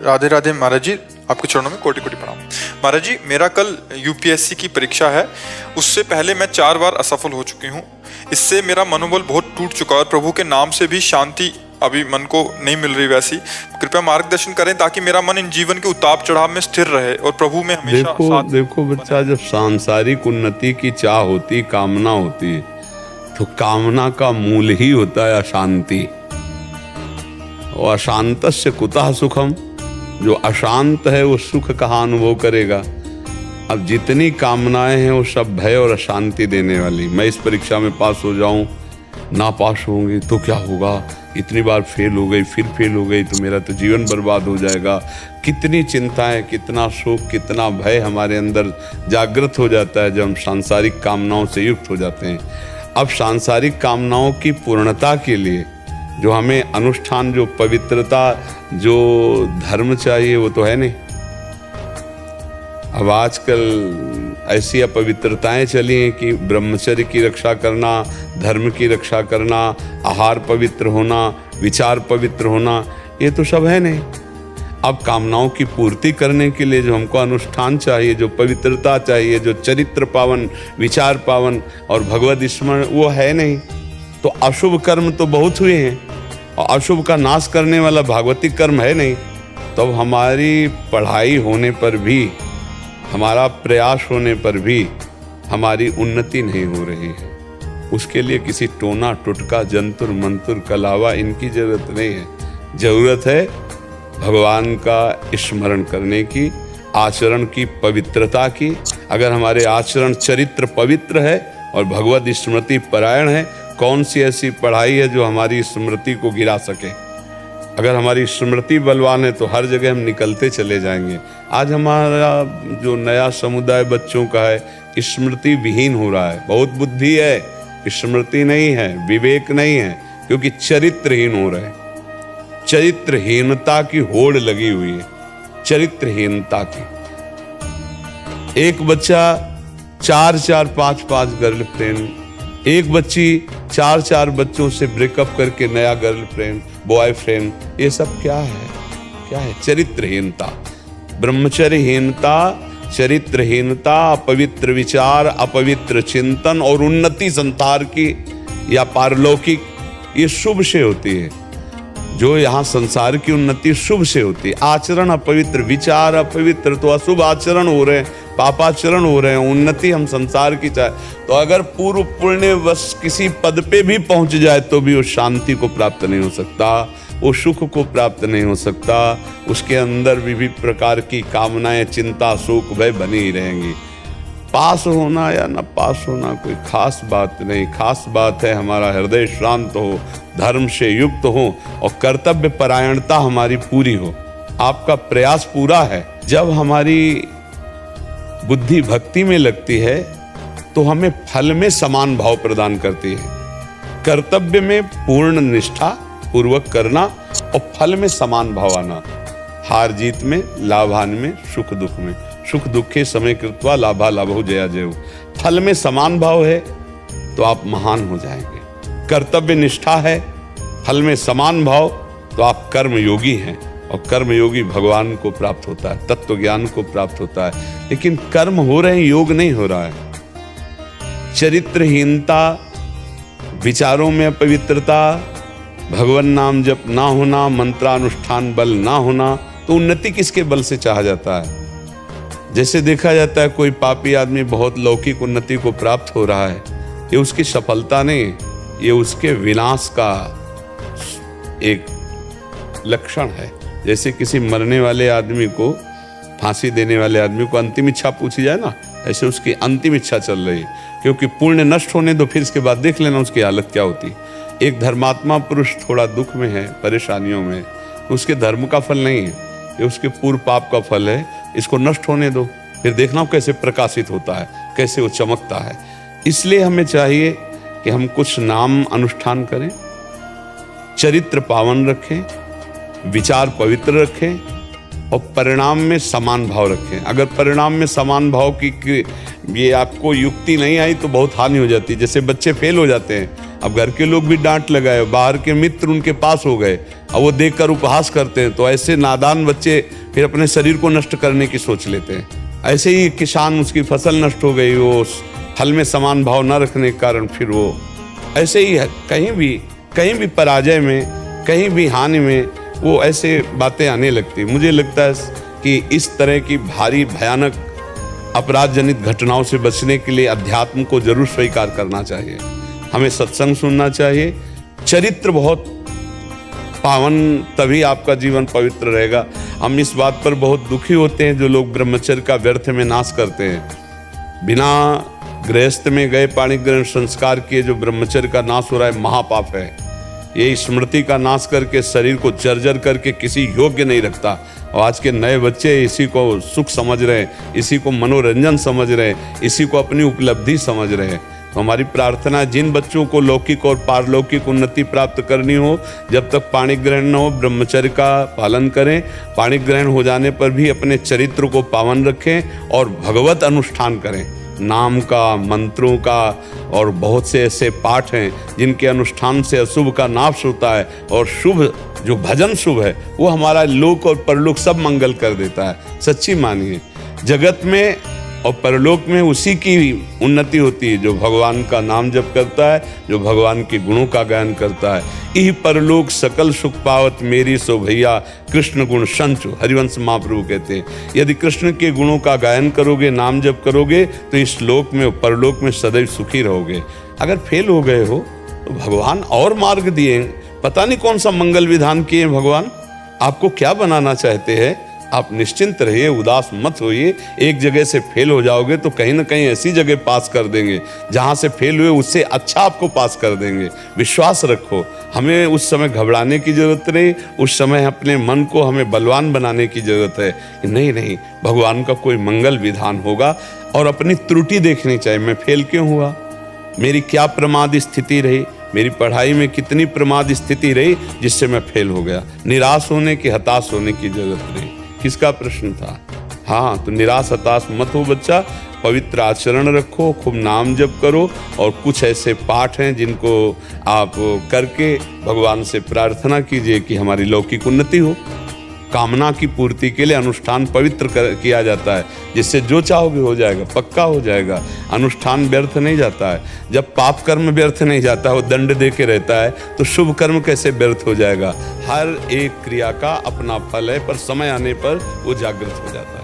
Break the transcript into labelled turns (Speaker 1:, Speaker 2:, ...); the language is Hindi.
Speaker 1: राधे राधे महाराज जी, आपके चरणों में कोटि कोटि प्रणाम। महाराज जी, मेरा कल यूपीएससी की परीक्षा है, उससे पहले मैं 4 बार असफल हो चुकी हूँ। इससे मेरा मनोबल बहुत टूट चुका है और प्रभु के नाम से भी शांति अभी मन को नहीं मिल रही वैसी। कृपया मार्गदर्शन करें ताकि मेरा मन इन जीवन के उतार चढ़ाव में स्थिर रहे और प्रभु में हमेशा साथ
Speaker 2: देखो बच्चा, जब सांसारिक उन्नति की चाह होती, कामना होती, तो कामना का मूल ही होता है अशांति। और अशांतस्य कुतः सुखम, जो अशांत है वो सुख कहाँ अनुभव करेगा। अब जितनी कामनाएं हैं वो सब भय और अशांति देने वाली। मैं इस परीक्षा में पास हो जाऊं, ना पास होंगी तो क्या होगा, इतनी बार फेल हो गई, फिर फेल हो गई तो मेरा तो जीवन बर्बाद हो जाएगा। कितनी चिंताएं, कितना शोक, कितना भय हमारे अंदर जागृत हो जाता है जब हम सांसारिक कामनाओं से युक्त हो जाते हैं। अब सांसारिक कामनाओं की पूर्णता के लिए जो हमें अनुष्ठान, जो पवित्रता, जो धर्म चाहिए वो तो है नहीं। अब आजकल ऐसी अपवित्रताएं चली हैं कि ब्रह्मचर्य की रक्षा करना, धर्म की रक्षा करना, आहार पवित्र होना, विचार पवित्र होना, ये तो सब है नहीं। अब कामनाओं की पूर्ति करने के लिए जो हमको अनुष्ठान चाहिए, जो पवित्रता चाहिए, जो चरित्र पावन, विचार पावन और भगवद स्मरण, वो है नहीं। तो अशुभ कर्म तो बहुत हुए हैं और अशुभ का नाश करने वाला भागवतिक कर्म है नहीं। तो हमारी पढ़ाई होने पर भी, हमारा प्रयास होने पर भी हमारी उन्नति नहीं हो रही है। उसके लिए किसी टोना टुटका, जंतुर मंतुर, कलावा, इनकी जरूरत नहीं है। जरूरत है भगवान का स्मरण करने की, आचरण की पवित्रता की। अगर हमारे आचरण, चरित्र पवित्र है और भगवद स्मृति परायण है, कौन सी ऐसी पढ़ाई है जो हमारी स्मृति को गिरा सके। अगर हमारी स्मृति बलवान है तो हर जगह हम निकलते चले जाएंगे। आज हमारा जो नया समुदाय बच्चों का है, स्मृति विहीन हो रहा है। बहुत बुद्धि है, स्मृति नहीं है, विवेक नहीं है, क्योंकि चरित्रहीन हो रहे हैं। चरित्रहीनता की होड़ लगी हुई है, चरित्रहीनता की। एक बच्चा 4-4, 5-5 गर्लफ्रेंड, एक बच्ची 4-4 बच्चों से ब्रेकअप करके नया गर्लफ्रेंड, बॉयफ्रेंड, ये सब क्या है? क्या है? चरित्रहीनता, ब्रह्मचर्यहीनता, चरित्रहीनता, अपवित्र विचार, अपवित्र चिंतन और उन्नति संसार की या पारलौकिक, ये शुभ से होती है। जो यहाँ संसार की उन्नति शुभ से होती है। आचरण अपवित्र, विचार अपवित्र, तो अशुभ आचरण हो रहे हैं, पापाचरण हो रहे हैं। उन्नति हम संसार की चाहे तो अगर पूर्व पुण्यवश किसी पद पे भी पहुंच जाए तो भी वो शांति को प्राप्त नहीं हो सकता, वो सुख को प्राप्त नहीं हो सकता। उसके अंदर विविध प्रकार की कामनाएं, चिंता, शोक, भय बनी ही रहेंगी। पास होना या न पास होना कोई खास बात नहीं। खास बात है हमारा हृदय शांत हो, धर्म से युक्त हो और कर्तव्य परायणता हमारी पूरी हो। आपका प्रयास पूरा है। जब हमारी बुद्धि भक्ति में लगती है तो हमें फल में समान भाव प्रदान करती है। कर्तव्य में पूर्ण निष्ठा पूर्वक करना और फल में समान भाव आना। हार जीत में, लाभान में, सुख दुख में। सुख दुखे समय कृत्वा लाभा लाभो जया जयो। फल में समान भाव है तो आप महान हो जाएंगे। कर्तव्य निष्ठा है, फल में समान भाव, तो आप कर्म योगी हैं और कर्म योगी भगवान को प्राप्त होता है, तत्व ज्ञान को प्राप्त होता है। लेकिन कर्म हो रहे हैं, योग नहीं हो रहा है। चरित्रहीनता, विचारों में अपवित्रता, भगवान नाम जप ना होना, मंत्रानुष्ठान बल ना होना, तो उन्नति किसके बल से चाहा जाता है? जैसे देखा जाता है कोई पापी आदमी बहुत लौकिक उन्नति को प्राप्त हो रहा है, ये उसकी सफलता नहीं, ये उसके विनाश का एक लक्षण है। जैसे किसी मरने वाले आदमी को, फांसी देने वाले आदमी को अंतिम इच्छा पूछी जाए ना, ऐसे उसकी अंतिम इच्छा चल रही है, क्योंकि पुण्य नष्ट होने दो, फिर इसके बाद देख लेना उसकी हालत क्या होती। एक धर्मात्मा पुरुष थोड़ा दुख में है, परेशानियों में, तो उसके धर्म का फल नहीं है, ये उसके पूर्व पाप का फल है। इसको नष्ट होने दो, फिर देखना कैसे प्रकाशित होता है, कैसे वो चमकता है। इसलिए हमें चाहिए कि हम कुछ नाम अनुष्ठान करें, चरित्र पावन रखें, विचार पवित्र रखें और परिणाम में समान भाव रखें। अगर परिणाम में समान भाव की ये आपको युक्ति नहीं आई तो बहुत हानि हो जाती है। जैसे बच्चे फेल हो जाते हैं, अब घर के लोग भी डांट लगाए, बाहर के मित्र उनके पास हो गए, अब वो देखकर उपहास करते हैं। तो ऐसे नादान बच्चे फिर अपने शरीर को नष्ट करने की सोच लेते हैं। ऐसे ही किसान, उसकी फसल नष्ट हो गई, वो फल में समान भाव न रखने के कारण फिर वो ऐसे ही है, कहीं भी पराजय में, कहीं भी हानि में वो ऐसे बातें आने लगती। मुझे लगता है कि इस तरह की भारी भयानक अपराध जनित घटनाओं से बचने के लिए अध्यात्म को जरूर स्वीकार करना चाहिए। हमें सत्संग सुनना चाहिए। चरित्र बहुत पावन, तभी आपका जीवन पवित्र रहेगा। हम इस बात पर बहुत दुखी होते हैं जो लोग ब्रह्मचर्य का व्यर्थ में नाश करते हैं। बिना गृहस्थ में गए पाणी ग्रहण संस्कार किए जो ब्रह्मचर्य का नाश हो रहा है, महापाप है। ये स्मृति का नाश करके शरीर को जर्जर करके किसी योग्य नहीं रखता। और आज के नए बच्चे इसी को सुख समझ रहे हैं, इसी को मनोरंजन समझ रहे हैं, इसी को अपनी उपलब्धि समझ रहे हैं। तो हमारी प्रार्थना है, जिन बच्चों को लौकिक और पारलौकिक उन्नति प्राप्त करनी हो, जब तक पाणी ग्रहण न हो ब्रह्मचर्य का पालन करें। पाणी ग्रहण हो जाने पर भी अपने चरित्र को पावन रखें और भगवत अनुष्ठान करें। नाम का, मंत्रों का और बहुत से ऐसे पाठ हैं जिनके अनुष्ठान से अशुभ का नाश होता है और शुभ, जो भजन शुभ है, वो हमारा लोक और परलोक सब मंगल कर देता है। सच्ची मानिए, जगत में और परलोक में उसी की उन्नति होती है जो भगवान का नाम जप करता है, जो भगवान के गुणों का गायन करता है। इह परलोक सकल सुख पावत मेरी सो भैया कृष्ण गुण संचु, हरिवंश महाप्रभु कहते हैं। यदि कृष्ण के गुणों का गायन करोगे, नाम जप करोगे, तो इस लोक में और परलोक में सदैव सुखी रहोगे। अगर फेल हो गए हो तो भगवान और मार्ग दिए, पता नहीं कौन सा मंगल विधान किए भगवान, आपको क्या बनाना चाहते हैं। आप निश्चिंत रहिए, उदास मत होइए। एक जगह से फेल हो जाओगे तो कहीं ना कहीं ऐसी जगह पास कर देंगे जहां से फेल हुए उससे अच्छा आपको पास कर देंगे। विश्वास रखो। हमें उस समय घबराने की जरूरत नहीं, उस समय अपने मन को हमें बलवान बनाने की जरूरत है कि नहीं, भगवान का कोई मंगल विधान होगा। और अपनी त्रुटि देखनी चाहिए, मैं फेल क्यों हुआ, मेरी क्या प्रमाद स्थिति रही, मेरी पढ़ाई में कितनी प्रमाद स्थिति रही जिससे मैं फेल हो गया। निराश होने की, हताश होने की जरूरत नहीं। किसका प्रश्न था? हाँ, तो निराश हताश मत हो बच्चा, पवित्र आचरण रखो, खूब नाम जप करो और कुछ ऐसे पाठ हैं जिनको आप करके भगवान से प्रार्थना कीजिए कि हमारी लौकिक उन्नति हो। कामना की पूर्ति के लिए अनुष्ठान पवित्र किया जाता है, जिससे जो चाहोगे हो जाएगा, पक्का हो जाएगा। अनुष्ठान व्यर्थ नहीं जाता है। जब पाप कर्म व्यर्थ नहीं जाता, वो दंड दे के रहता है, तो शुभ कर्म कैसे व्यर्थ हो जाएगा। हर एक क्रिया का अपना फल है, पर समय आने पर वो जागृत हो जाता है।